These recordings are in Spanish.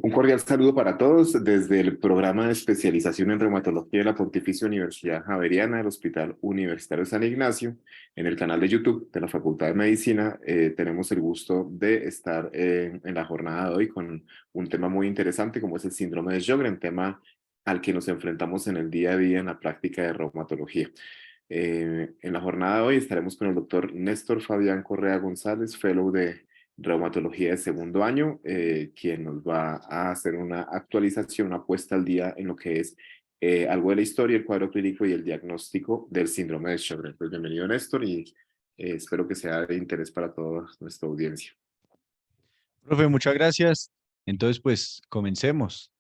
Un cordial saludo para todos desde el programa de especialización en reumatología de la Pontificia Universidad Javeriana del Hospital Universitario San Ignacio. En el canal de YouTube de la Facultad de Medicina tenemos el gusto de estar en la jornada de hoy con un tema muy interesante como es el síndrome de Sjögren, tema al que nos enfrentamos en el día a día en la práctica de reumatología. En la jornada de hoy estaremos con el doctor Néstor Fabián Correa González, fellow de reumatología de segundo año, quien nos va a hacer una actualización, una puesta al día en lo que es algo de la historia, el cuadro clínico y el diagnóstico del síndrome de Sjögren. Pues bienvenido, Néstor, y espero que sea de interés para toda nuestra audiencia. Profe, muchas gracias. Entonces, pues comencemos.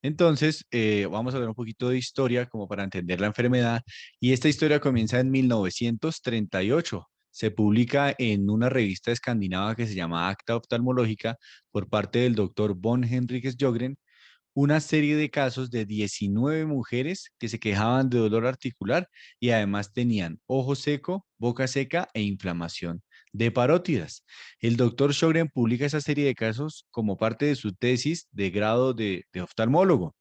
Entonces, vamos a hablar un poquito de historia como para entender la enfermedad. Y esta historia comienza en 1938. Se publica en una revista escandinava que se llama Acta Oftalmológica por parte del doctor Von Henriques Sjögren, una serie de casos de 19 mujeres que se quejaban de dolor articular y además tenían ojo seco, boca seca e inflamación de parótidas. El doctor Sjögren publica esa serie de casos como parte de su tesis de grado de oftalmólogo.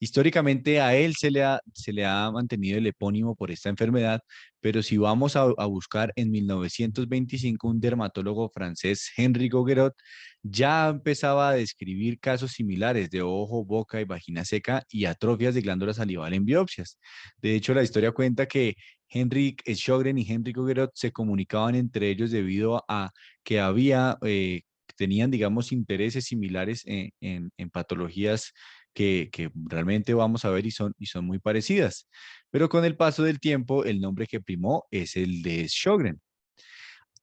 Históricamente a él se le ha mantenido el epónimo por esta enfermedad, pero si vamos a buscar en 1925, un dermatólogo francés, Henri Goguerot, ya empezaba a describir casos similares de ojo, boca y vagina seca y atrofias de glándula salival en biopsias. De hecho, la historia cuenta que Henrik Sjögren y Henri Goguerot se comunicaban entre ellos debido a que tenían, digamos, intereses similares en patologías que realmente vamos a ver y son muy parecidas. Pero con el paso del tiempo, el nombre que primó es el de Sjögren.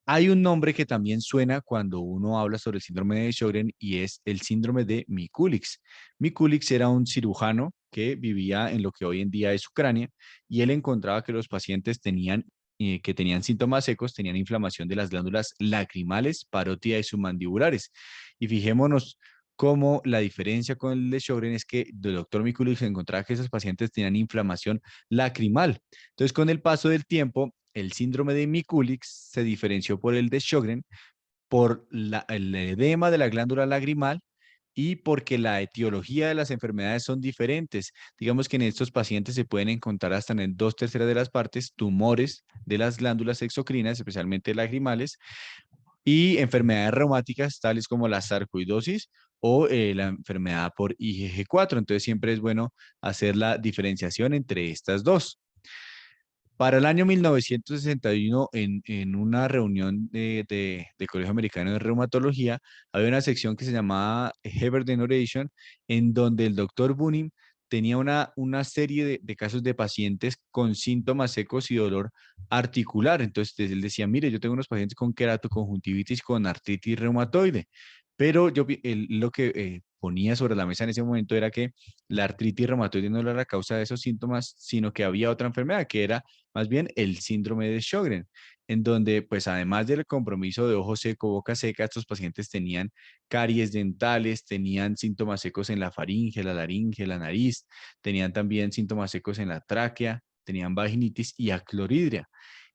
Hay un nombre que también suena cuando uno habla sobre el síndrome de Sjögren y es el síndrome de Mikulicz. Mikulicz era un cirujano que vivía en lo que hoy en día es Ucrania y él encontraba que los pacientes que tenían síntomas secos tenían inflamación de las glándulas lacrimales, parótida y submandibulares. Y fijémonos cómo la diferencia con el de Sjögren es que el doctor Mikulicz encontraba que esos pacientes tenían inflamación lacrimal. Entonces, con el paso del tiempo, el síndrome de Mikulicz se diferenció por el de Sjögren por el edema de la glándula lagrimal y porque la etiología de las enfermedades son diferentes. Digamos que en estos pacientes se pueden encontrar hasta en dos terceras de las partes tumores de las glándulas exocrinas, especialmente lagrimales, y enfermedades reumáticas tales como la sarcoidosis o la enfermedad por IgG4. Entonces siempre es bueno hacer la diferenciación entre estas dos. Para el año 1961, en una reunión del Colegio Americano de Reumatología, había una sección que se llamaba Heber Denoration, en donde el doctor Bunim tenía una serie de casos de pacientes con síntomas secos y dolor articular. Entonces él decía, mire, yo tengo unos pacientes con queratoconjuntivitis, con artritis reumatoide, pero él lo que ponía sobre la mesa en ese momento era que la artritis reumatoide no era la causa de esos síntomas, sino que había otra enfermedad, que era más bien el síndrome de Sjögren, en donde pues además del compromiso de ojo seco, boca seca, estos pacientes tenían caries dentales, tenían síntomas secos en la faringe, la laringe, la nariz, tenían también síntomas secos en la tráquea, tenían vaginitis y acloridria.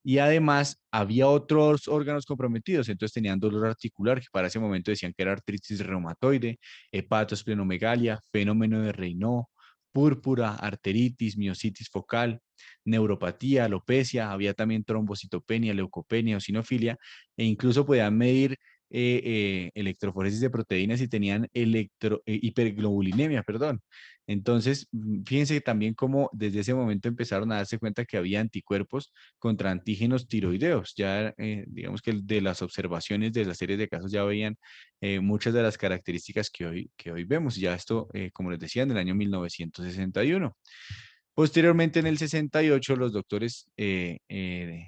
Y además había otros órganos comprometidos, entonces tenían dolor articular, que para ese momento decían que era artritis reumatoide, hepatosplenomegalia, fenómeno de Raynaud, púrpura, arteritis, miositis focal, neuropatía, alopecia, había también trombocitopenia, leucopenia, eosinofilia, e incluso podían medir electroforesis de proteínas y tenían hiperglobulinemia, perdón. Entonces, fíjense también cómo desde ese momento empezaron a darse cuenta que había anticuerpos contra antígenos tiroideos. Ya, digamos que de las observaciones de las series de casos ya veían muchas de las características que hoy vemos. Ya esto, como les decía, en el año 1961. Posteriormente, en el 68, los doctores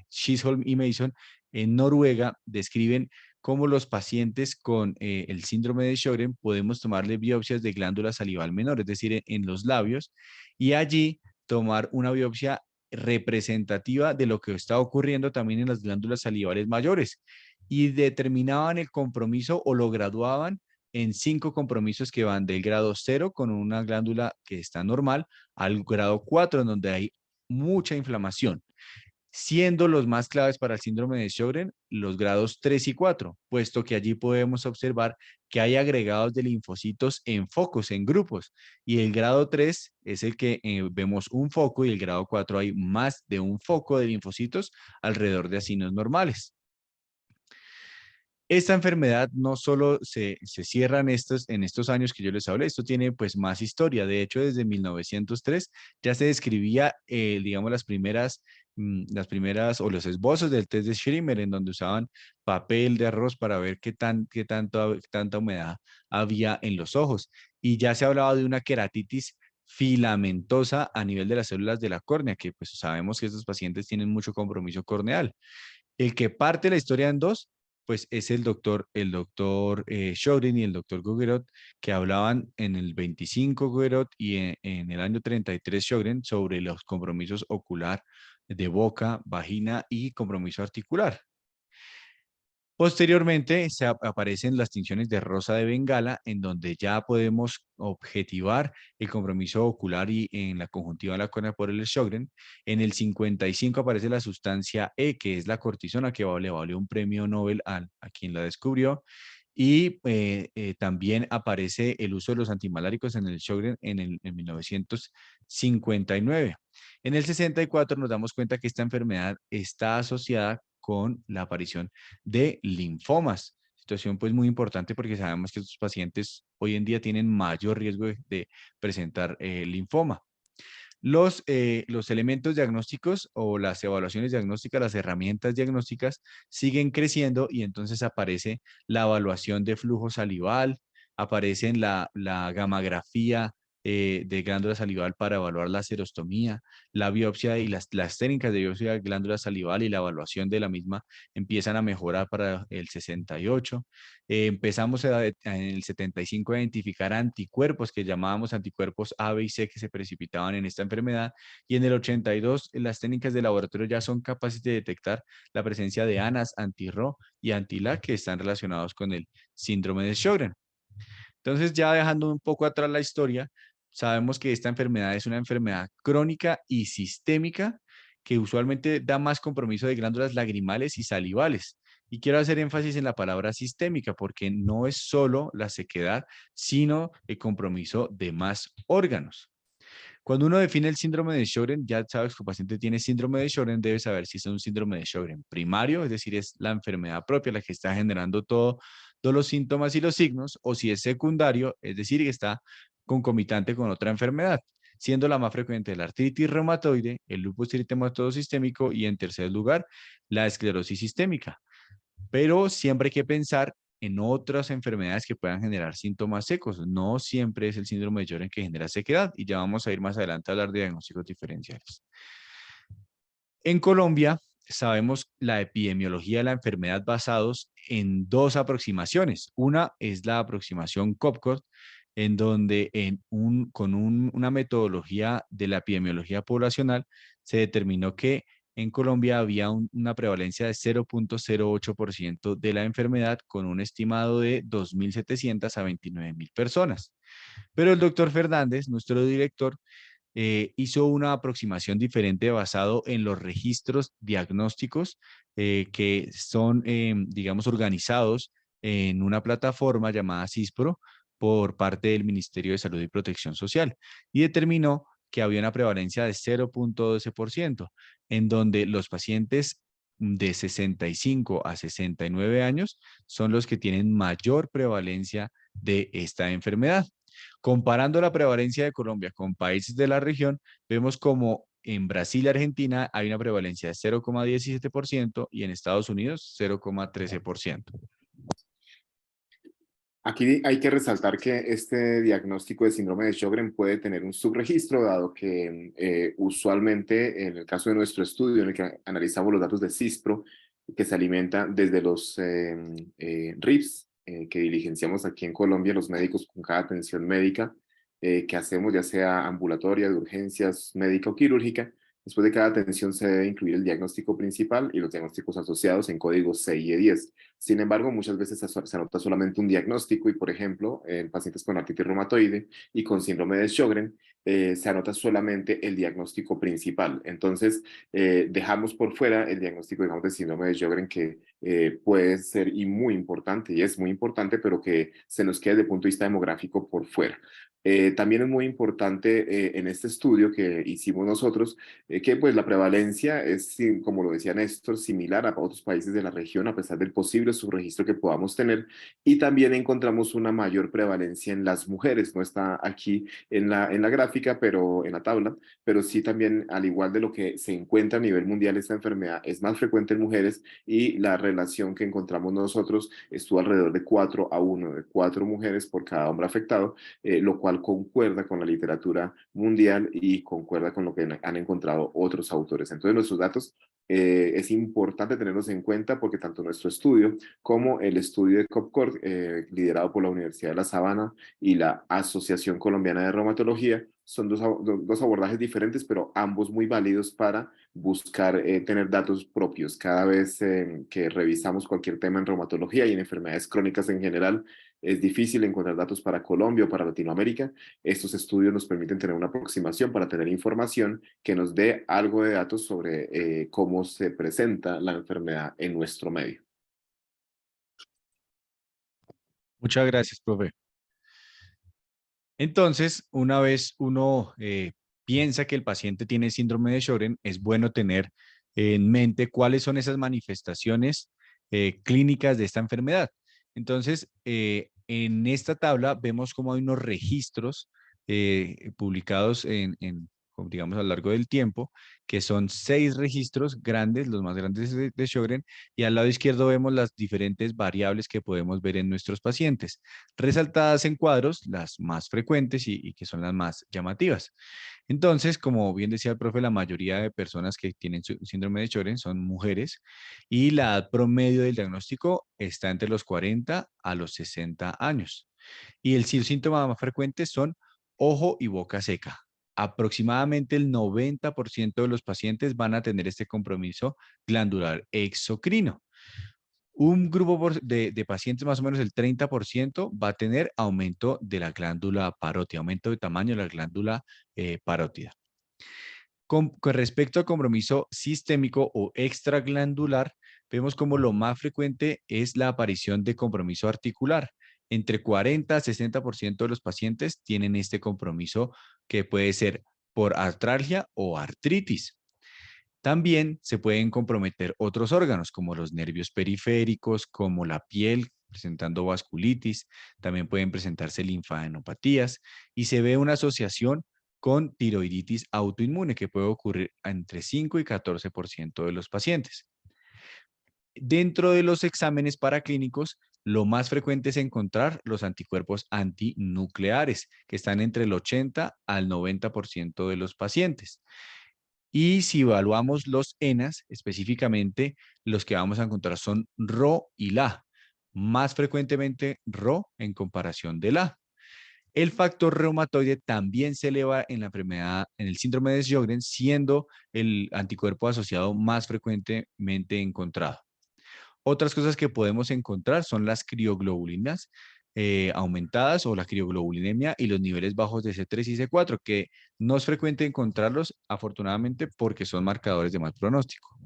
Chisholm y Mason en Noruega describen cómo los pacientes con el síndrome de Sjögren podemos tomarle biopsias de glándula salival menor, es decir, en los labios, y allí tomar una biopsia representativa de lo que está ocurriendo también en las glándulas salivales mayores y determinaban el compromiso o lo graduaban en 5 compromisos que van del grado 0 con una glándula que está normal al grado 4 en donde hay mucha inflamación. siendo los más claves para el síndrome de Sjögren los grados 3 y 4, puesto que allí podemos observar que hay agregados de linfocitos en focos, en grupos, y el grado 3 es el que vemos un foco y el grado 4 hay más de un foco de linfocitos alrededor de acinos normales. Esta enfermedad no solo se cierra en estos años que yo les hablé, esto tiene pues más historia. De hecho, desde 1903 ya se describía, digamos, las primeras o los esbozos del test de Schirmer, en donde usaban papel de arroz para ver tanta humedad había en los ojos. Y ya se hablaba de una queratitis filamentosa a nivel de las células de la córnea, que pues sabemos que estos pacientes tienen mucho compromiso corneal. El que parte la historia en dos, pues es el doctor Sjögren y el doctor Guggerot, que hablaban en el 25 Guggerot y en el año 33 Sjögren sobre los compromisos ocular de boca, vagina y compromiso articular. Posteriormente aparecen las tinciones de rosa de Bengala, en donde ya podemos objetivar el compromiso ocular y en la conjuntiva de la córnea por el Sjögren. En el 55 aparece la sustancia E, que es la cortisona, que le valió un premio Nobel a quien la descubrió. Y también aparece el uso de los antimaláricos en el Sjögren en 1959. En el 64 nos damos cuenta que esta enfermedad está asociada con la aparición de linfomas. Situación pues muy importante porque sabemos que estos pacientes hoy en día tienen mayor riesgo de presentar linfoma. Los elementos diagnósticos o las evaluaciones diagnósticas, las herramientas diagnósticas siguen creciendo y entonces aparece la evaluación de flujo salival, aparece la gamografía de glándula salival para evaluar la serostomía, la biopsia y las técnicas de biopsia de glándula salival y la evaluación de la misma empiezan a mejorar para el 68. Empezamos en el 75 a identificar anticuerpos que llamábamos anticuerpos A, B y C que se precipitaban en esta enfermedad, y en el 82 las técnicas de laboratorio ya son capaces de detectar la presencia de ANAS, anti-RO y anti-LAC que están relacionados con el síndrome de Sjögren. Entonces, ya dejando un poco atrás la historia, sabemos que esta enfermedad es una enfermedad crónica y sistémica que usualmente da más compromiso de glándulas lagrimales y salivales. Y quiero hacer énfasis en la palabra sistémica porque no es solo la sequedad, sino el compromiso de más órganos. Cuando uno define el síndrome de Sjögren, ya sabes que el paciente tiene síndrome de Sjögren, debe saber si es un síndrome de Sjögren primario, es decir, es la enfermedad propia la que está generando todos los síntomas y los signos, o si es secundario, es decir, que está concomitante con otra enfermedad, siendo la más frecuente la artritis reumatoide, el lupus eritematoso sistémico y en tercer lugar, la esclerosis sistémica. Pero siempre hay que pensar en otras enfermedades que puedan generar síntomas secos. No siempre es el síndrome de Sjögren que genera sequedad y ya vamos a ir más adelante a hablar de diagnósticos diferenciales. En Colombia sabemos la epidemiología de la enfermedad basados en dos aproximaciones. Una es la aproximación COPCOT, en donde con una metodología de la epidemiología poblacional se determinó que en Colombia había una prevalencia de 0.08% de la enfermedad con un estimado de 2.700 a 29.000 personas. Pero el doctor Fernández, nuestro director, hizo una aproximación diferente basado en los registros diagnósticos que son, digamos, organizados en una plataforma llamada CISPRO por parte del Ministerio de Salud y Protección Social y determinó que había una prevalencia de 0.12%, en donde los pacientes de 65 a 69 años son los que tienen mayor prevalencia de esta enfermedad. Comparando la prevalencia de Colombia con países de la región, vemos como en Brasil y Argentina hay una prevalencia de 0.17% y en Estados Unidos 0.13%. Aquí hay que resaltar que este diagnóstico de síndrome de Sjögren puede tener un subregistro, dado que usualmente en el caso de nuestro estudio en el que analizamos los datos de CISPRO, que se alimenta desde los RIPS que diligenciamos aquí en Colombia, los médicos con cada atención médica que hacemos, ya sea ambulatoria, de urgencias, médica o quirúrgica. Después de cada atención se debe incluir el diagnóstico principal y los diagnósticos asociados en códigos CIE10. Sin embargo, muchas veces se anota solamente un diagnóstico y, por ejemplo, en pacientes con artritis reumatoide y con síndrome de Sjögren, se anota solamente el diagnóstico principal. Entonces, dejamos por fuera el diagnóstico, digamos, de síndrome de Sjögren, que puede ser y muy importante, y es muy importante, pero que se nos queda desde el punto de vista demográfico por fuera. También es muy importante en este estudio que hicimos nosotros que pues la prevalencia es, como lo decía Néstor, similar a otros países de la región a pesar del posible subregistro que podamos tener, y también encontramos una mayor prevalencia en las mujeres, no está aquí en la gráfica, pero en la tabla, pero sí también al igual de lo que se encuentra a nivel mundial esta enfermedad es más frecuente en mujeres y la relación que encontramos nosotros estuvo alrededor de 4 a 1, de 4 mujeres por cada hombre afectado, lo cual concuerda con la literatura mundial y concuerda con lo que han encontrado otros autores. Entonces, nuestros datos es importante tenerlos en cuenta porque tanto nuestro estudio como el estudio de COPCOR, liderado por la Universidad de La Sabana y la Asociación Colombiana de Reumatología, son dos abordajes diferentes, pero ambos muy válidos para buscar tener datos propios. Cada vez que revisamos cualquier tema en reumatología y en enfermedades crónicas en general, es difícil encontrar datos para Colombia o para Latinoamérica. Estos estudios nos permiten tener una aproximación para tener información que nos dé algo de datos sobre cómo se presenta la enfermedad en nuestro medio. Muchas gracias, profe. Entonces, una vez uno piensa que el paciente tiene síndrome de Sjögren, es bueno tener en mente cuáles son esas manifestaciones clínicas de esta enfermedad. Entonces, en esta tabla vemos cómo hay unos registros publicados como digamos, a lo largo del tiempo, que son 6 registros grandes, los más grandes de Sjögren, y al lado izquierdo vemos las diferentes variables que podemos ver en nuestros pacientes resaltadas en cuadros, las más frecuentes y que son las más llamativas. Entonces, como bien decía el profe, la mayoría de personas que tienen síndrome de Sjögren son mujeres y la edad promedio del diagnóstico está entre los 40 a los 60 años. Y el síntoma más frecuente son ojo y boca seca. Aproximadamente el 90% de los pacientes van a tener este compromiso glandular exocrino. Un grupo de pacientes, más o menos el 30%, va a tener aumento de la glándula parótida, aumento de tamaño de la glándula parótida. Con respecto al compromiso sistémico o extraglandular, vemos como lo más frecuente es la aparición de compromiso articular. Entre 40 a 60% de los pacientes tienen este compromiso que puede ser por artralgia o artritis. También se pueden comprometer otros órganos, como los nervios periféricos, como la piel, presentando vasculitis. También pueden presentarse linfadenopatías y se ve una asociación con tiroiditis autoinmune que puede ocurrir entre 5 y 14% de los pacientes. Dentro de los exámenes paraclínicos, lo más frecuente es encontrar los anticuerpos antinucleares, que están entre el 80 al 90% de los pacientes. Y si evaluamos los ENAs, específicamente los que vamos a encontrar son RO y LA, más frecuentemente RO en comparación de LA. El factor reumatoide también se eleva en la enfermedad, en el síndrome de Sjögren, siendo el anticuerpo asociado más frecuentemente encontrado. Otras cosas que podemos encontrar son las crioglobulinas aumentadas o la crioglobulinemia y los niveles bajos de C3 y C4, que no es frecuente encontrarlos, afortunadamente, porque son marcadores de mal pronóstico.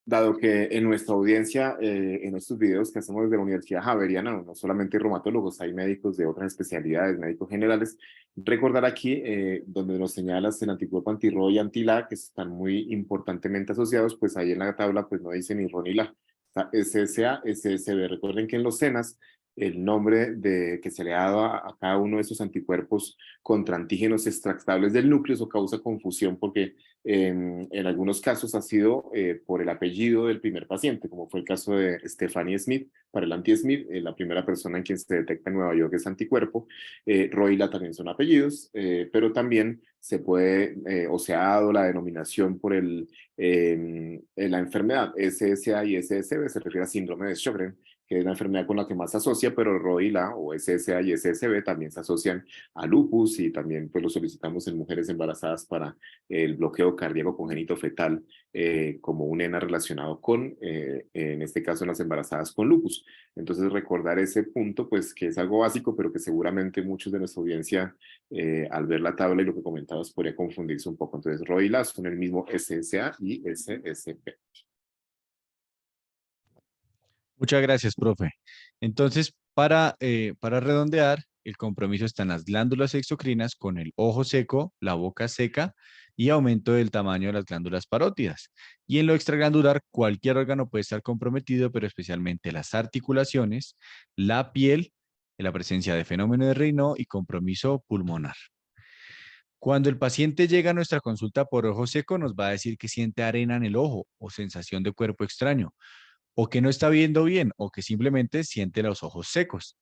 Dado que en nuestra audiencia, en estos videos que hacemos desde la Universidad Javeriana, no solamente hay reumatólogos, hay médicos de otras especialidades, médicos generales, recordar aquí, donde nos señalas el anticuerpo anti-RO y anti-LA, que están muy importantemente asociados, pues ahí en la tabla pues no dice ni RO ni LA, está SSA, SSB. Recuerden que en los SENAs, el nombre que se le ha dado a cada uno de esos anticuerpos contra antígenos extractables del núcleo, eso causa confusión porque en algunos casos ha sido por el apellido del primer paciente, como fue el caso de Stephanie Smith, para el anti-Smith, la primera persona en quien se detecta en Nueva York es anticuerpo. Roila también son apellidos, pero también se puede, o se ha dado la denominación por la enfermedad SSA y SSB, se refiere a síndrome de Sjögren, que es la enfermedad con la que más se asocia, pero ROILA o SSA y SSB también se asocian a lupus y también pues lo solicitamos en mujeres embarazadas para el bloqueo cardíaco congénito fetal como un ENA relacionado con, en este caso, en las embarazadas con lupus. Entonces, recordar ese punto, pues que es algo básico, pero que seguramente muchos de nuestra audiencia, al ver la tabla y lo que comentabas, podría confundirse un poco. Entonces, ROILA son el mismo SSA y SSP. Muchas gracias, profe. Entonces, para redondear, el compromiso está en las glándulas exocrinas con el ojo seco, la boca seca y aumento del tamaño de las glándulas parótidas. Y en lo extraglandular, cualquier órgano puede estar comprometido, pero especialmente las articulaciones, la piel, la presencia de fenómeno de Raynaud y compromiso pulmonar. Cuando el paciente llega a nuestra consulta por ojo seco, nos va a decir que siente arena en el ojo o sensación de cuerpo extraño, o que no está viendo bien, o que simplemente siente los ojos secos.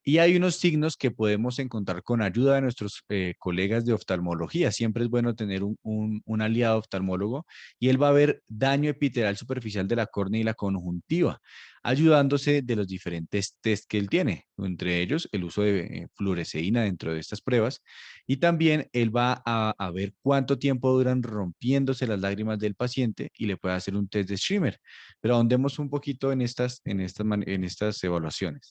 Y hay unos signos que podemos encontrar con ayuda de nuestros colegas de oftalmología. Siempre es bueno tener un aliado oftalmólogo y él va a ver daño epiteral superficial de la córnea y la conjuntiva, ayudándose de los diferentes test que él tiene, entre ellos el uso de fluoresceína dentro de estas pruebas. Y también él va a ver cuánto tiempo duran rompiéndose las lágrimas del paciente y le puede hacer un test de Schirmer. Pero ahondemos un poquito en estas evaluaciones.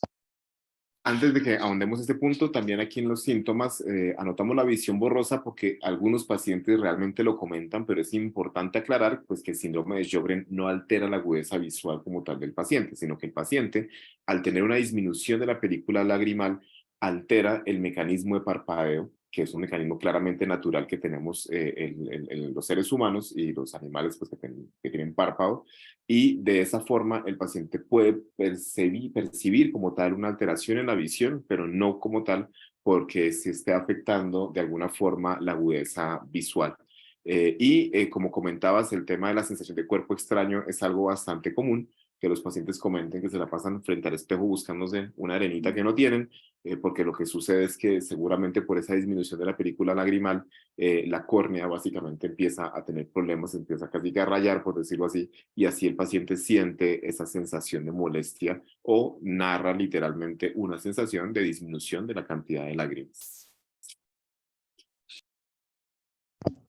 Antes de que ahondemos este punto, también aquí en los síntomas anotamos la visión borrosa porque algunos pacientes realmente lo comentan, pero es importante aclarar pues, que el síndrome de Sjögren no altera la agudeza visual como tal del paciente, sino que el paciente, al tener una disminución de la película lagrimal, altera el mecanismo de parpadeo, que es un mecanismo claramente natural que tenemos los seres humanos y los animales pues, que tienen párpado, y de esa forma el paciente puede percibir como tal una alteración en la visión, pero no como tal porque se esté afectando de alguna forma la agudeza visual. Como comentabas, el tema de la sensación de cuerpo extraño es algo bastante común, que los pacientes comenten que se la pasan frente al espejo buscándose una arenita que no tienen, porque lo que sucede es que seguramente por esa disminución de la película lagrimal, la córnea básicamente empieza a tener problemas, empieza casi que a rayar, por decirlo así, y así el paciente siente esa sensación de molestia o narra literalmente una sensación de disminución de la cantidad de lágrimas.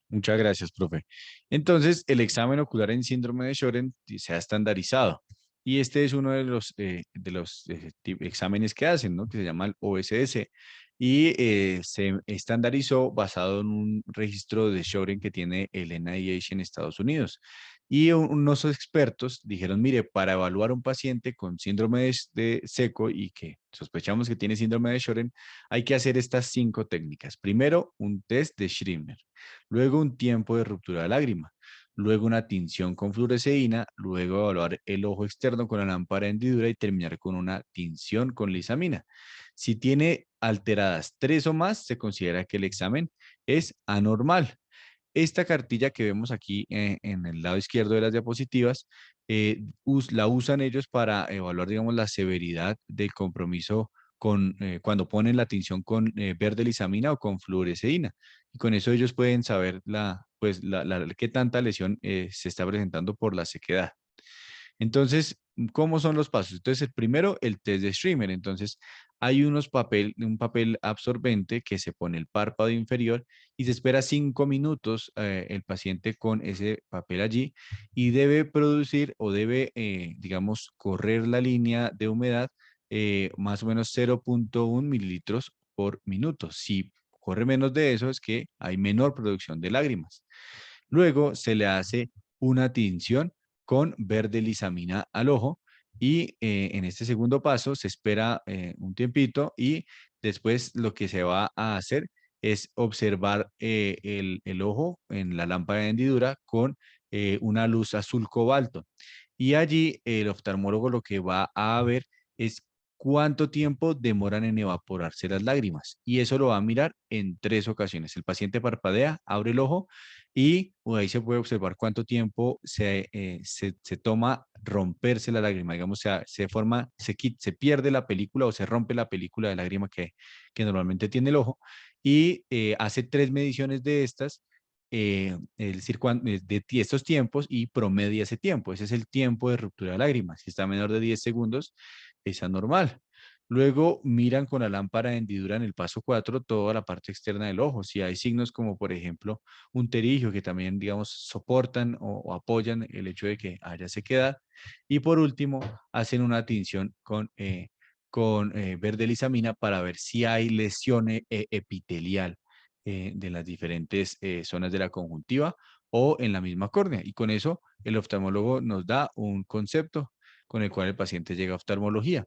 Muchas gracias, profe. Entonces, el examen ocular en síndrome de Sjögren se ha estandarizado. Y este es uno de los exámenes que hacen, ¿no? Que se llama el OSS. Y se estandarizó basado en un registro de Sjögren que tiene el NIH en Estados Unidos. Y unos expertos dijeron, mire, para evaluar un paciente con síndrome de seco y que sospechamos que tiene síndrome de Sjögren, hay que hacer estas 5 técnicas. Primero, un test de Schirmer, luego un tiempo de ruptura de lágrima, luego una tinción con fluoresceína, luego evaluar el ojo externo con la lámpara de hendidura y terminar con una tinción con lisamina. Si tiene alteradas 3 o más, se considera que el examen es anormal. Esta cartilla que vemos aquí en el lado izquierdo de las diapositivas, la usan ellos para evaluar, digamos, la severidad del compromiso cuando ponen la tinción con verde lisamina o con fluoresceína. Y con eso ellos pueden saber qué tanta lesión se está presentando por la sequedad. Entonces, ¿cómo son los pasos? Entonces, el primero, el test de streamer. Entonces, hay un papel absorbente que se pone el párpado inferior y se espera 5 minutos el paciente con ese papel allí y debe producir o debe, digamos, correr la línea de humedad más o menos 0,1 mililitros por minuto. Si corre menos de eso, es que hay menor producción de lágrimas. Luego se le hace una tinción con verde lisamina al ojo y en este segundo paso se espera un tiempito y después lo que se va a hacer es observar el ojo en la lámpara de hendidura con una luz azul cobalto. Y allí el oftalmólogo lo que va a ver es cuánto tiempo demoran en evaporarse las lágrimas. Y eso lo va a mirar en 3 ocasiones. El paciente parpadea, abre el ojo y ahí se puede observar cuánto tiempo se toma romperse la lágrima. Digamos, se pierde la película o se rompe la película de lágrima que normalmente tiene el ojo. y hace 3 mediciones de estas, es decir, estos tiempos y promedia ese tiempo. Ese es el tiempo de ruptura de lágrima. Si está menor de 10 segundos, es anormal. Luego miran con la lámpara de hendidura en el paso 4 toda la parte externa del ojo. Si hay signos como, por ejemplo, un terigio que también, digamos, soportan o apoyan el hecho de que haya sequedad. Y por último, hacen una tinción con verde lisamina para ver si hay lesión epitelial de las diferentes zonas de la conjuntiva o en la misma córnea. Y con eso el oftalmólogo nos da un concepto con el cual el paciente llega a oftalmología.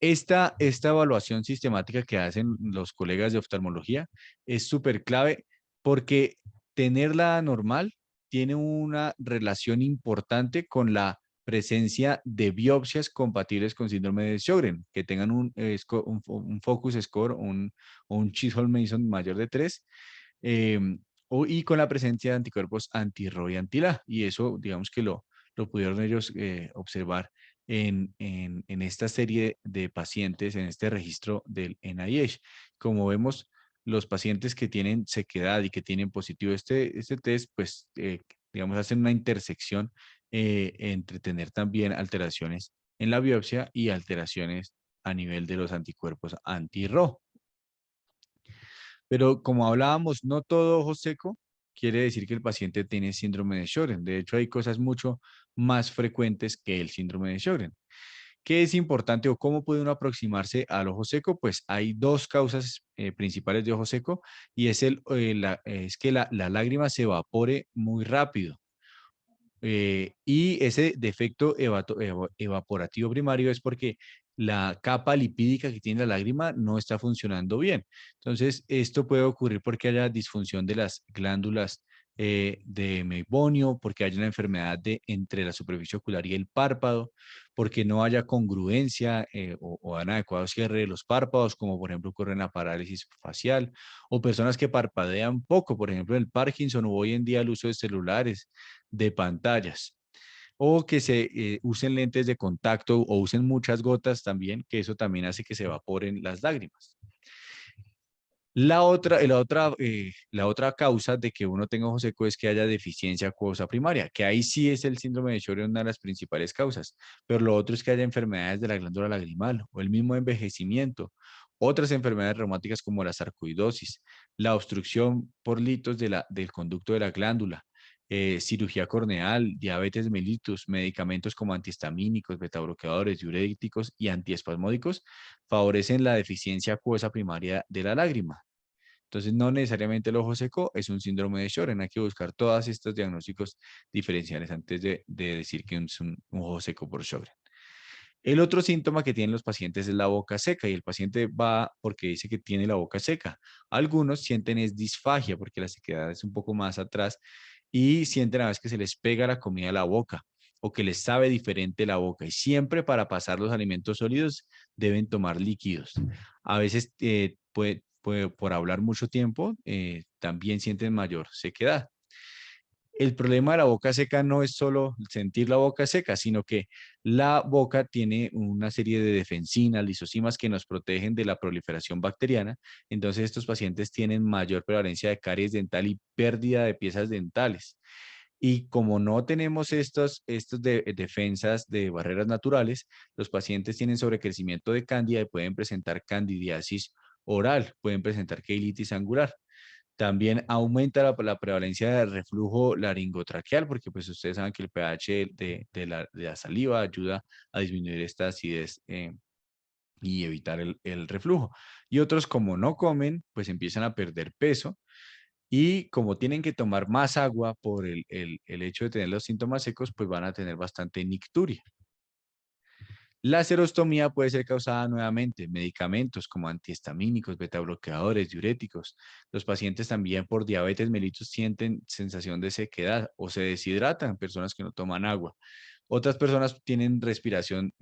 Esta evaluación sistemática que hacen los colegas de oftalmología es súper clave porque tenerla normal tiene una relación importante con la presencia de biopsias compatibles con síndrome de Sjögren, que tengan un focus score o un Chisholm-Mason mayor de 3, eh, y con la presencia de anticuerpos anti-RO y anti-LA. Y eso, digamos que lo pudieron ellos observar en esta serie de pacientes, en este registro del NIH. Como vemos, los pacientes que tienen sequedad y que tienen positivo este test, pues, digamos, hacen una intersección entre tener también alteraciones en la biopsia y alteraciones a nivel de los anticuerpos anti-RO. Pero como hablábamos, no todo ojo seco quiere decir que el paciente tiene síndrome de Sjögren. De hecho, hay cosas mucho más frecuentes que el síndrome de Sjögren. ¿Qué es importante o cómo puede uno aproximarse al ojo seco? Pues hay dos causas principales de ojo seco y es que la lágrima se evapore muy rápido. Y ese defecto evaporativo primario es porque la capa lipídica que tiene la lágrima no está funcionando bien. Entonces, esto puede ocurrir porque haya disfunción de las glándulas de meibomiano, porque haya una enfermedad entre la superficie ocular y el párpado, porque no haya congruencia o un adecuado cierre de los párpados, como por ejemplo ocurre en la parálisis facial, o personas que parpadean poco, por ejemplo el Parkinson o hoy en día el uso de celulares, de pantallas, o que se usen lentes de contacto o usen muchas gotas también, que eso también hace que se evaporen las lágrimas. La otra causa de que uno tenga ojo seco es que haya deficiencia acuosa primaria, que ahí sí es el síndrome de Sjögren una de las principales causas, pero lo otro es que haya enfermedades de la glándula lagrimal o el mismo envejecimiento, otras enfermedades reumáticas como la sarcoidosis, la obstrucción por litos del conducto de la glándula, cirugía corneal, diabetes mellitus, medicamentos como antihistamínicos, betabloqueadores, diuréticos y antiespasmódicos favorecen la deficiencia acuosa primaria de la lágrima. Entonces, no necesariamente el ojo seco es un síndrome de Sjögren. Hay que buscar todos estos diagnósticos diferenciales antes de decir que es un ojo seco por Sjögren. El otro síntoma que tienen los pacientes es la boca seca y el paciente va porque dice que tiene la boca seca. Algunos sienten es disfagia porque la sequedad es un poco más atrás y sienten a veces que se les pega la comida a la boca o que les sabe diferente la boca y siempre para pasar los alimentos sólidos deben tomar líquidos. A veces por hablar mucho tiempo también sienten mayor sequedad. El problema de la boca seca no es solo sentir la boca seca, sino que la boca tiene una serie de defensinas, lisosimas que nos protegen de la proliferación bacteriana. Entonces, estos pacientes tienen mayor prevalencia de caries dental y pérdida de piezas dentales. Y como no tenemos estos defensas de barreras naturales, los pacientes tienen sobrecrecimiento de cándida y pueden presentar candidiasis oral, pueden presentar queilitis angular. También aumenta la prevalencia de reflujo laringotraqueal, porque pues ustedes saben que el pH de la saliva ayuda a disminuir esta acidez y evitar el reflujo. Y otros como no comen, pues empiezan a perder peso y como tienen que tomar más agua por el hecho de tener los síntomas secos, pues van a tener bastante nicturia. La serostomía puede ser causada nuevamente, medicamentos como antihistamínicos, betabloqueadores, diuréticos. Los pacientes también por diabetes mellitus sienten sensación de sequedad o se deshidratan, personas que no toman agua. Otras personas tienen respiración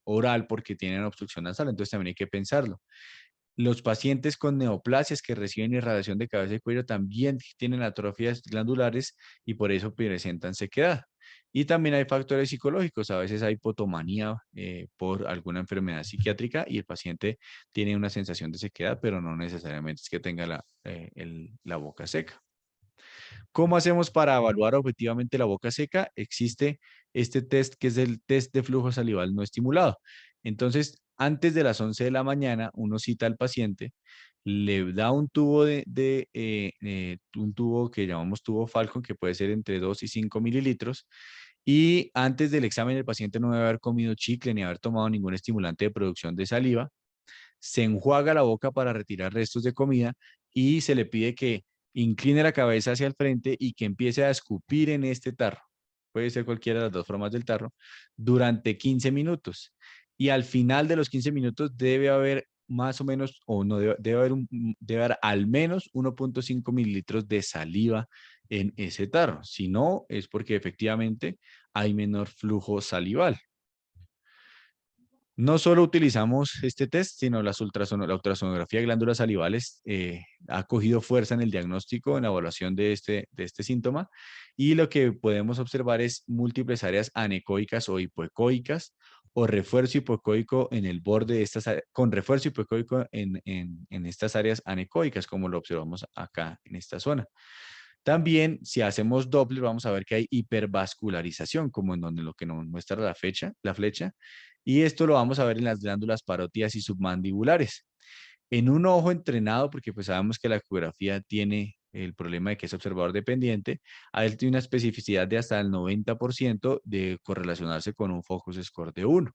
oral porque tienen obstrucción nasal, entonces también hay que pensarlo. Los pacientes con neoplasias que reciben irradiación de cabeza y cuello también tienen atrofias glandulares y por eso presentan sequedad. Y también hay factores psicológicos, a veces hay hipotomanía por alguna enfermedad psiquiátrica y el paciente tiene una sensación de sequedad, pero no necesariamente es que tenga la boca seca. ¿Cómo hacemos para evaluar objetivamente la boca seca? Existe este test que es el test de flujo salival no estimulado. Entonces, antes de las 11 de la mañana, uno cita al paciente, le da un tubo un tubo que llamamos tubo Falcon, que puede ser entre 2 y 5 mililitros, y antes del examen el paciente no debe haber comido chicle ni haber tomado ningún estimulante de producción de saliva. Se enjuaga la boca para retirar restos de comida y se le pide que incline la cabeza hacia el frente y que empiece a escupir en este tarro. Puede ser cualquiera de las dos formas del tarro, durante 15 minutos. Y al final de los 15 minutos debe haber más o menos, o no debe haber al menos 1.5 mililitros de saliva en ese tarro. Si no, es porque efectivamente hay menor flujo salival. No solo utilizamos este test, sino la ultrasonografía de glándulas salivales ha cogido fuerza en el diagnóstico, en la evaluación de este síntoma, y lo que podemos observar es múltiples áreas anecoicas o hipoecoicas, o refuerzo hipoecoico en el borde de con refuerzo hipoecoico en estas áreas anecoicas, como lo observamos acá en esta zona. También, si hacemos Doppler, vamos a ver que hay hipervascularización, como en donde lo que nos muestra la flecha, y esto lo vamos a ver en las glándulas parótidas y submandibulares. En un ojo entrenado, porque pues sabemos que la ecografía tiene el problema de que es observador dependiente, a él tiene una especificidad de hasta el 90% de correlacionarse con un focus score de 1.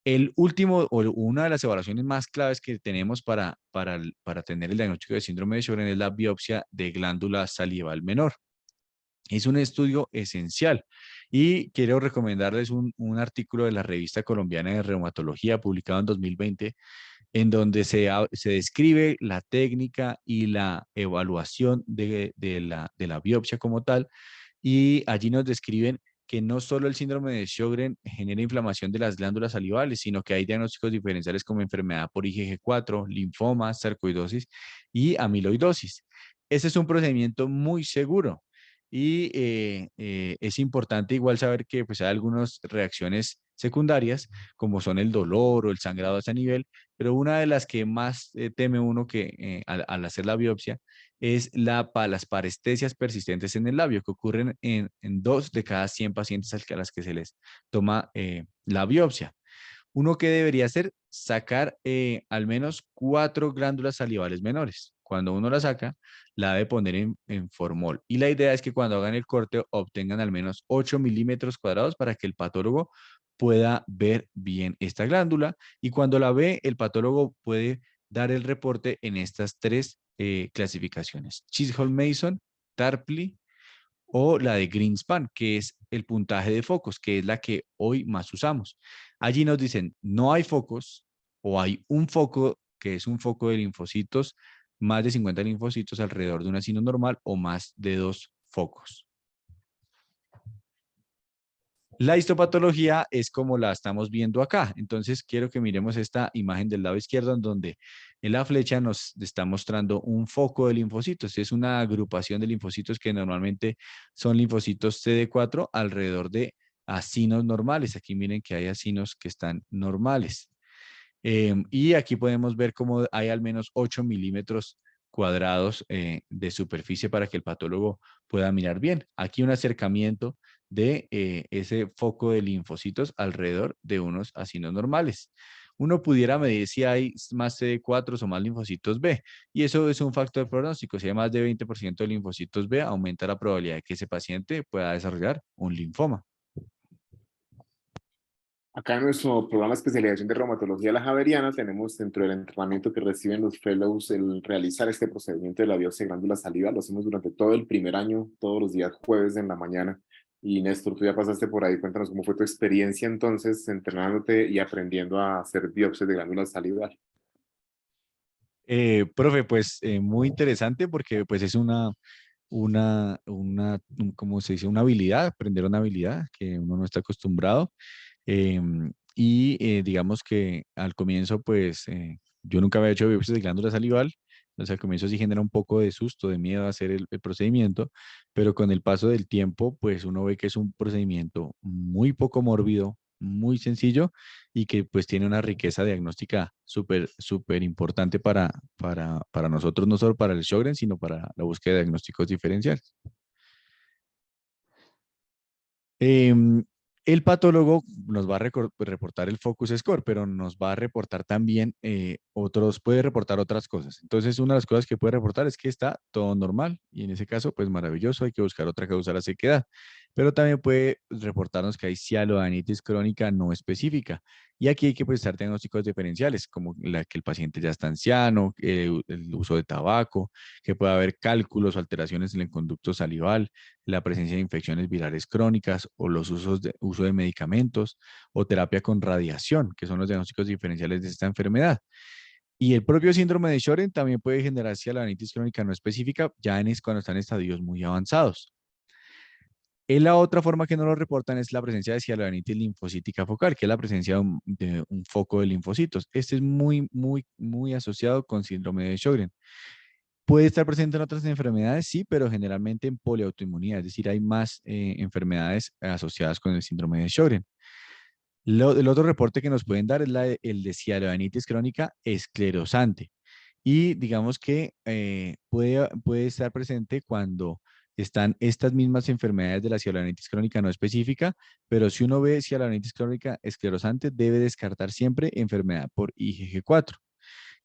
El último, o una de las evaluaciones más claves que tenemos para tener el diagnóstico de síndrome de Sjögren es la biopsia de glándula salival menor. Es un estudio esencial y quiero recomendarles un artículo de la Revista Colombiana de Reumatología publicado en 2020 en donde se describe la técnica y la evaluación de la biopsia como tal, y allí nos describen que no solo el síndrome de Sjögren genera inflamación de las glándulas salivales, sino que hay diagnósticos diferenciales como enfermedad por IgG4, linfoma, sarcoidosis y amiloidosis. Ese es un procedimiento muy seguro y es importante igual saber que pues, hay algunas reacciones secundarias, como son el dolor o el sangrado a ese nivel, pero una de las que más teme uno que al hacer la biopsia es las parestesias persistentes en el labio, que ocurren en 2 de cada 100 pacientes a las que se les toma la biopsia. Uno que debería hacer, sacar al menos 4 glándulas salivales menores. Cuando uno la saca, la debe poner en formol. Y la idea es que cuando hagan el corte obtengan al menos 8 milímetros cuadrados para que el patólogo pueda ver bien esta glándula. Y cuando la ve, el patólogo puede dar el reporte en estas 3 clasificaciones: Chisholm-Mason, Tarpley o la de Greenspan, que es el puntaje de focos, que es la que hoy más usamos. Allí nos dicen, no hay focos o hay un foco que es un foco de linfocitos, más de 50 linfocitos alrededor de un acino normal o más de 2 focos. La histopatología es como la estamos viendo acá. Entonces, quiero que miremos esta imagen del lado izquierdo, en donde en la flecha nos está mostrando un foco de linfocitos. Es una agrupación de linfocitos que normalmente son linfocitos CD4 alrededor de acinos normales. Aquí miren que hay acinos que están normales. Y aquí podemos ver cómo hay al menos 8 milímetros cuadrados de superficie para que el patólogo pueda mirar bien. Aquí un acercamiento de ese foco de linfocitos alrededor de unos acinos normales. Uno pudiera medir si hay más CD4 o más linfocitos B, y eso es un factor de pronóstico. Si hay más de 20% de linfocitos B, aumenta la probabilidad de que ese paciente pueda desarrollar un linfoma. Acá en nuestro programa de especialización de reumatología de la Javeriana tenemos dentro del entrenamiento que reciben los fellows el realizar este procedimiento de la biopsia de glándula saliva. Lo hacemos durante todo el primer año, todos los días jueves en la mañana. Y Néstor, tú ya pasaste por ahí, cuéntanos cómo fue tu experiencia entonces entrenándote y aprendiendo a hacer biopsias de glándula salival. Profe, pues muy interesante porque pues es ¿cómo se dice? Una habilidad, aprender una habilidad que uno no está acostumbrado. Digamos que al comienzo, pues yo nunca había hecho biopsias de glándula salival, Entonces al comienzo sí genera un poco de susto, de miedo a hacer el procedimiento, pero con el paso del tiempo, pues uno ve que es un procedimiento muy poco mórbido, muy sencillo y que pues tiene una riqueza diagnóstica súper, súper importante para nosotros, no solo para el Sjögren, sino para la búsqueda de diagnósticos diferenciales. Em, el patólogo nos va a reportar el focus score, pero nos va a reportar también puede reportar otras cosas. Entonces, una de las cosas que puede reportar es que está todo normal y en ese caso, pues maravilloso, hay que buscar otra causa de la sequedad. Pero también puede reportarnos que hay cialodanitis crónica no específica. Y aquí hay que prestar diagnósticos diferenciales, como la que el paciente ya está anciano, el uso de tabaco, que puede haber cálculos o alteraciones en el conducto salival, la presencia de infecciones virales crónicas o los uso de medicamentos o terapia con radiación, que son los diagnósticos diferenciales de esta enfermedad. Y el propio síndrome de Sjögren también puede generar cialodanitis crónica no específica ya cuando están en estadios muy avanzados. Y la otra forma que no lo reportan es la presencia de cialodanitis linfocítica focal, que es la presencia de un foco de linfocitos. Este es muy, muy, muy asociado con síndrome de Sjögren. Puede estar presente en otras enfermedades, sí, pero generalmente en poliautoinmunidad, es decir, hay más enfermedades asociadas con el síndrome de Sjögren. El otro reporte que nos pueden dar es el de cialodanitis crónica esclerosante. Y digamos que puede estar presente cuando están estas mismas enfermedades de la cialodanitis crónica no específica, pero si uno ve cialodanitis crónica esclerosante, debe descartar siempre enfermedad por IgG4.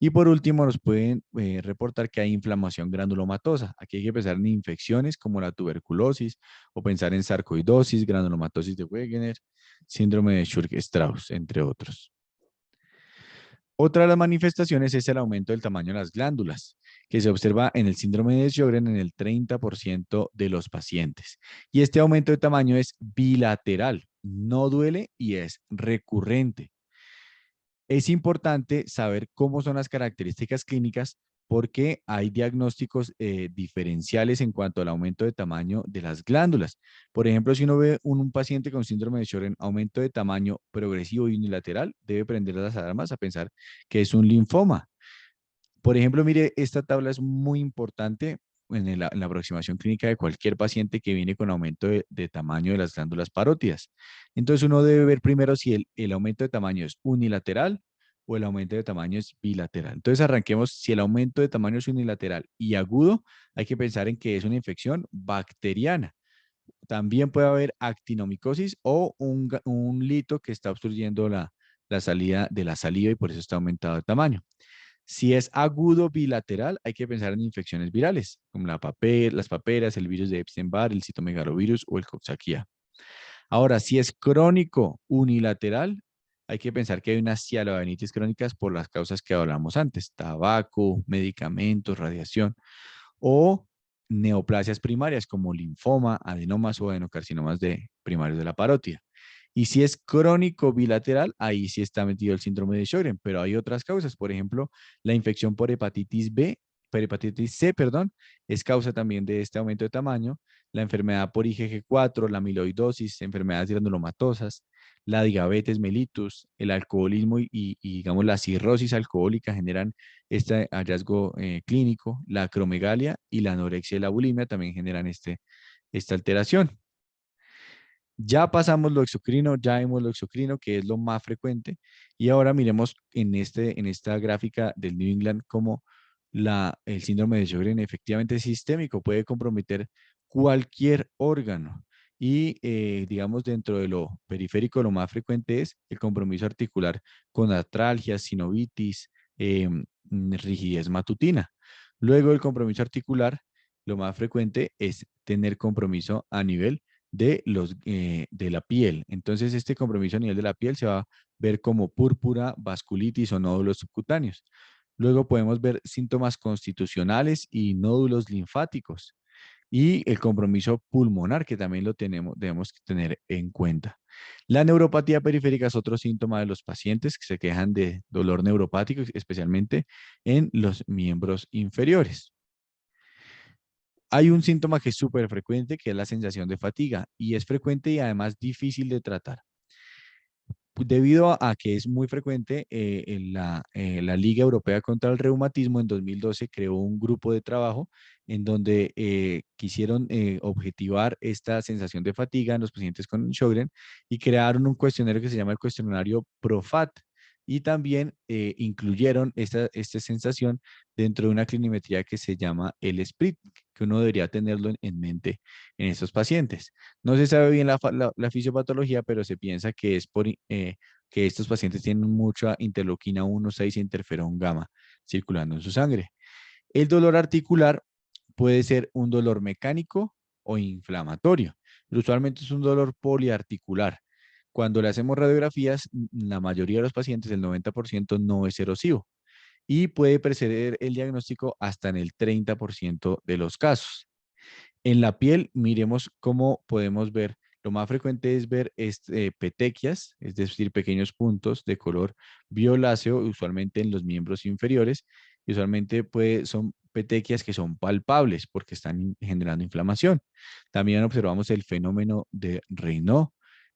Y por último, nos pueden reportar que hay inflamación granulomatosa. Aquí hay que pensar en infecciones como la tuberculosis o pensar en sarcoidosis, granulomatosis de Wegener, síndrome de Churg-Strauss, entre otros. Otra de las manifestaciones es el aumento del tamaño de las glándulas, que se observa en el síndrome de Sjögren en el 30% de los pacientes. Y este aumento de tamaño es bilateral, no duele y es recurrente. Es importante saber cómo son las características clínicas porque hay diagnósticos diferenciales en cuanto al aumento de tamaño de las glándulas. Por ejemplo, si uno ve un paciente con síndrome de Sjögren, aumento de tamaño progresivo y unilateral, debe prender las alarmas a pensar que es un linfoma. Por ejemplo, mire, esta tabla es muy importante en la aproximación clínica de cualquier paciente que viene con aumento de tamaño de las glándulas parótidas. Entonces, uno debe ver primero si el aumento de tamaño es unilateral o el aumento de tamaño es bilateral. Entonces, arranquemos. Si el aumento de tamaño es unilateral y agudo, hay que pensar en que es una infección bacteriana. También puede haber actinomicosis o un lito que está obstruyendo la salida de la saliva y por eso está aumentado de tamaño. Si es agudo bilateral, hay que pensar en infecciones virales, como las paperas, el virus de Epstein-Barr, el citomegalovirus o el Coxsackie. Ahora, si es crónico unilateral, hay que pensar que hay unas cialodanitis crónicas por las causas que hablamos antes, tabaco, medicamentos, radiación, o neoplasias primarias como linfoma, adenomas o adenocarcinomas primarios de la parótida. Y si es crónico bilateral, ahí sí está metido el síndrome de Sjögren, pero hay otras causas. Por ejemplo, la infección por hepatitis C, perdón, es causa también de este aumento de tamaño. La enfermedad por IgG4, la amiloidosis, enfermedades granulomatosas, la diabetes mellitus, el alcoholismo y, digamos, la cirrosis alcohólica generan este hallazgo clínico. La acromegalia y la anorexia y la bulimia también generan esta alteración. Ya pasamos lo exocrino, ya vemos lo exocrino, que es lo más frecuente, y ahora miremos en esta gráfica del New England cómo el síndrome de Sjögren efectivamente es sistémico, puede comprometer cualquier órgano. Y digamos, dentro de lo periférico, lo más frecuente es el compromiso articular con artralgias, sinovitis, rigidez matutina. Luego, el compromiso articular, lo más frecuente es tener compromiso a nivel de la piel. Entonces, este compromiso a nivel de la piel se va a ver como púrpura, vasculitis o nódulos subcutáneos. Luego podemos ver síntomas constitucionales y nódulos linfáticos. Y el compromiso pulmonar, que también debemos tener en cuenta. La neuropatía periférica es otro síntoma de los pacientes que se quejan de dolor neuropático, especialmente en los miembros inferiores. Hay un síntoma que es súper frecuente, que es la sensación de fatiga, y es frecuente y además difícil de tratar. Debido a que es muy frecuente, la Liga Europea contra el Reumatismo en 2012 creó un grupo de trabajo en donde quisieron objetivar esta sensación de fatiga en los pacientes con Sjögren y crearon un cuestionario que se llama el cuestionario PROFAT y también incluyeron esta sensación dentro de una clinimetría que se llama el SPRIT, que uno debería tenerlo en mente en estos pacientes. No se sabe bien la fisiopatología, pero se piensa que es que estos pacientes tienen mucha interleuquina 1,6 e interferón gamma circulando en su sangre. El dolor articular puede ser un dolor mecánico o inflamatorio, pero usualmente es un dolor poliarticular. Cuando le hacemos radiografías, la mayoría de los pacientes, el 90%, no es erosivo y puede preceder el diagnóstico hasta en el 30% de los casos. En la piel, miremos cómo podemos ver. Lo más frecuente es ver petequias, es decir, pequeños puntos de color violáceo, usualmente en los miembros inferiores. Y usualmente son petequias que son palpables porque están generando inflamación. También observamos el fenómeno de Raynaud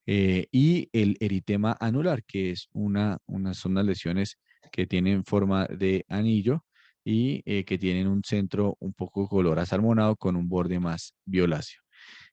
y el eritema anular, que es son unas lesiones que tienen forma de anillo y que tienen un centro un poco color asalmonado con un borde más violáceo.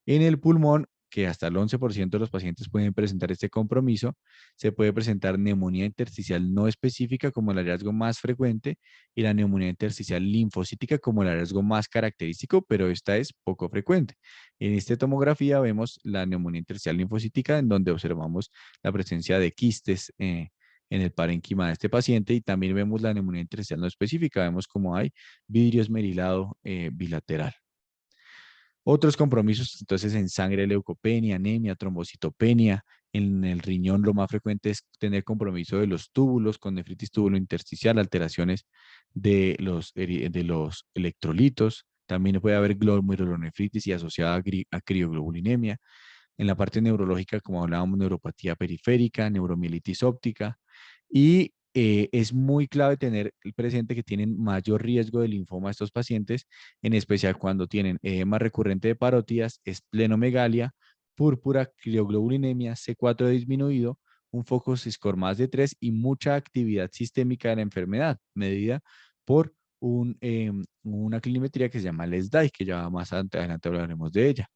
En el pulmón, que hasta el 11% de los pacientes pueden presentar este compromiso, se puede presentar neumonía intersticial no específica como el hallazgo más frecuente y la neumonía intersticial linfocítica como el hallazgo más característico, pero esta es poco frecuente. En esta tomografía vemos la neumonía intersticial linfocítica en donde observamos la presencia de quistes en el parénquima de este paciente y también vemos la neumonía intersticial no específica, vemos como hay vidrio esmerilado bilateral. Otros compromisos, entonces, en sangre, leucopenia, anemia, trombocitopenia. En el riñón, lo más frecuente es tener compromiso de los túbulos con nefritis túbulo intersticial, alteraciones de los electrolitos. También puede haber glomerulonefritis y asociada a crioglobulinemia. En la parte neurológica, como hablábamos, neuropatía periférica, neuromielitis óptica. Y es muy clave tener presente que tienen mayor riesgo de linfoma estos pacientes, en especial cuando tienen edema recurrente de parótidas, esplenomegalia, púrpura, crioglobulinemia, C4 disminuido, un foco score más de 3 y mucha actividad sistémica de la enfermedad, medida por una clinimetría que se llama LESDAI, que ya más adelante hablaremos de ella.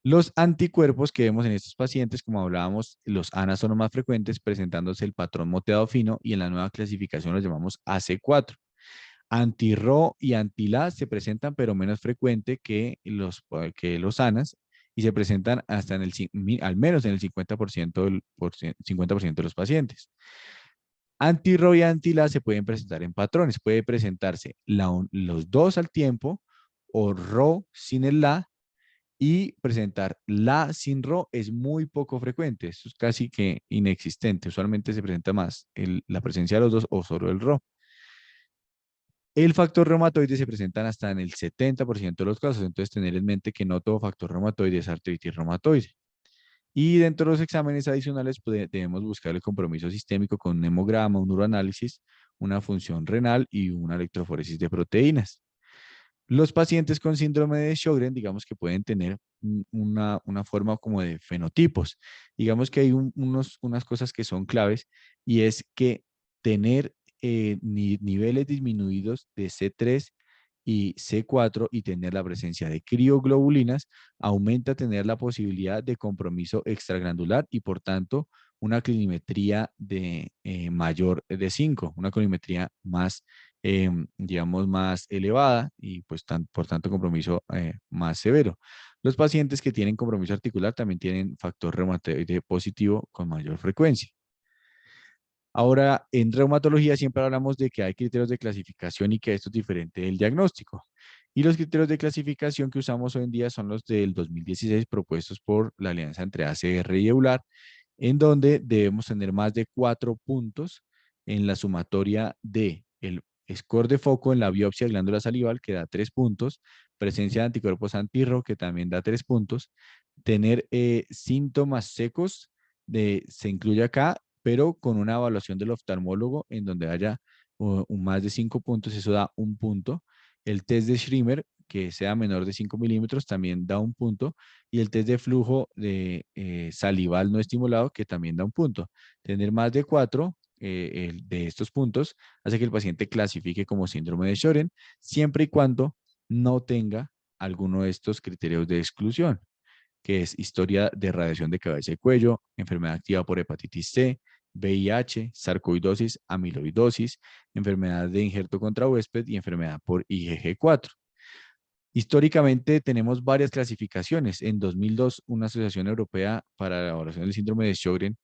Los anticuerpos que vemos en estos pacientes, como hablábamos, los ANA son los más frecuentes, presentándose el patrón moteado fino y en la nueva clasificación los llamamos AC4. Anti-RO y anti-LA se presentan, pero menos frecuente que los ANAS y se presentan hasta al menos en el 50%, 50% de los pacientes. Anti-RO y anti-LA se pueden presentar en patrones. Puede presentarse los dos al tiempo o RO sin el LA y presentar la sin RO es muy poco frecuente, eso es casi que inexistente, usualmente se presenta más la presencia de los dos o solo el RO. El factor reumatoide se presenta hasta en el 70% de los casos, entonces tener en mente que no todo factor reumatoide es artritis reumatoide. Y dentro de los exámenes adicionales debemos buscar el compromiso sistémico con un hemograma, un uroanálisis, una función renal y una electroforesis de proteínas. Los pacientes con síndrome de Sjögren, digamos que pueden tener una forma como de fenotipos. Digamos que hay unas cosas que son claves y es que tener niveles disminuidos de C3 y C4 y tener la presencia de crioglobulinas aumenta tener la posibilidad de compromiso extraglandular y por tanto una clinimetría de mayor de 5, una clinimetría más digamos, más elevada y pues por tanto compromiso más severo. Los pacientes que tienen compromiso articular también tienen factor reumatoide positivo con mayor frecuencia. Ahora, en reumatología siempre hablamos de que hay criterios de clasificación y que esto es diferente del diagnóstico. Y los criterios de clasificación que usamos hoy en día son los del 2016 propuestos por la alianza entre ACR y EULAR, en donde debemos tener más de 4 puntos en la sumatoria de el score de foco en la biopsia de glándula salival, que da 3 puntos, presencia de anticuerpos antirro, que también da 3 puntos, tener síntomas secos, se incluye acá, pero con una evaluación del oftalmólogo en donde haya más de 5 puntos, eso da 1 punto. El test de Schremer, que sea menor de 5 milímetros, también da un punto. Y el test de flujo de salival no estimulado, que también da un punto. Tener más de 4 de estos puntos hace que el paciente clasifique como síndrome de Sjögren, siempre y cuando no tenga alguno de estos criterios de exclusión, que es historia de radiación de cabeza y cuello, enfermedad activa por hepatitis C, VIH, sarcoidosis, amiloidosis, enfermedad de injerto contra huésped y enfermedad por IgG4. Históricamente tenemos varias clasificaciones. En 2002, una asociación europea para la evaluación del síndrome de Sjögren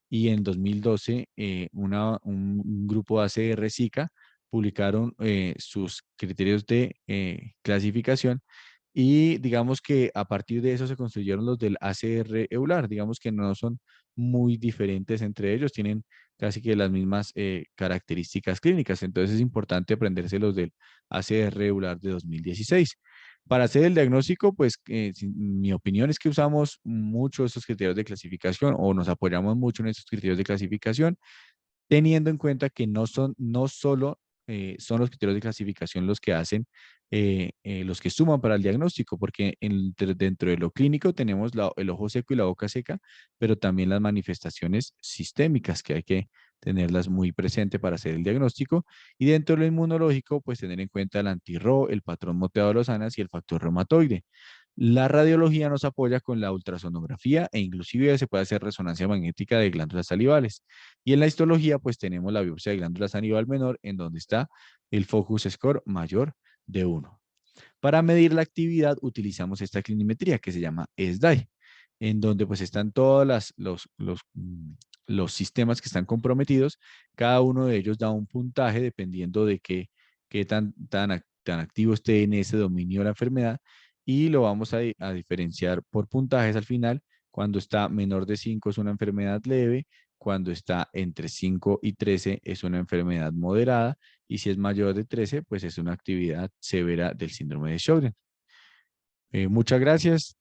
y en 2012, un grupo ACR-SICA publicaron sus criterios de clasificación y digamos que a partir de eso se construyeron los del ACR EULAR. Digamos que no son muy diferentes entre ellos, tienen casi que las mismas características clínicas. Entonces es importante aprenderse los del ACR EULAR de 2016. Para hacer el diagnóstico, pues mi opinión es que usamos mucho estos criterios de clasificación o nos apoyamos mucho en estos criterios de clasificación, teniendo en cuenta que no solo son los criterios de clasificación los que hacen, los que suman para el diagnóstico, porque dentro de lo clínico tenemos el ojo seco y la boca seca, pero también las manifestaciones sistémicas que hay que tenerlas muy presente para hacer el diagnóstico. Y dentro de lo inmunológico, pues tener en cuenta el anti-RO, el patrón moteado de los ANAS y el factor reumatoide. La radiología nos apoya con la ultrasonografía e inclusive se puede hacer resonancia magnética de glándulas salivales. Y en la histología, pues tenemos la biopsia de glándula salival menor, en donde está el focus score mayor de 1. Para medir la actividad utilizamos esta clinimetría que se llama SDAI, en donde pues están todos los sistemas que están comprometidos. Cada uno de ellos da un puntaje dependiendo de qué tan activo esté en ese dominio de la enfermedad y lo vamos a diferenciar por puntajes al final. Cuando está menor de 5 es una enfermedad leve, cuando está entre 5 y 13 es una enfermedad moderada y si es mayor de 13, pues es una actividad severa del síndrome de Sjögren. Muchas gracias.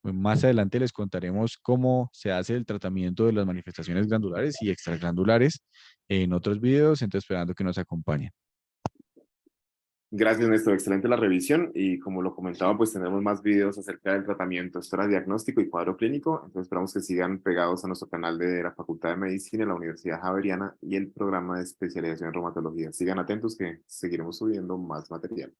Más adelante les contaremos cómo se hace el tratamiento de las manifestaciones glandulares y extraglandulares en otros videos, entonces esperando que nos acompañen. Gracias, Néstor. Excelente la revisión y como lo comentaba, pues tendremos más videos acerca del tratamiento, historia, diagnóstico y cuadro clínico. Entonces esperamos que sigan pegados a nuestro canal de la Facultad de Medicina, la Universidad Javeriana y el programa de especialización en reumatología. Sigan atentos que seguiremos subiendo más material.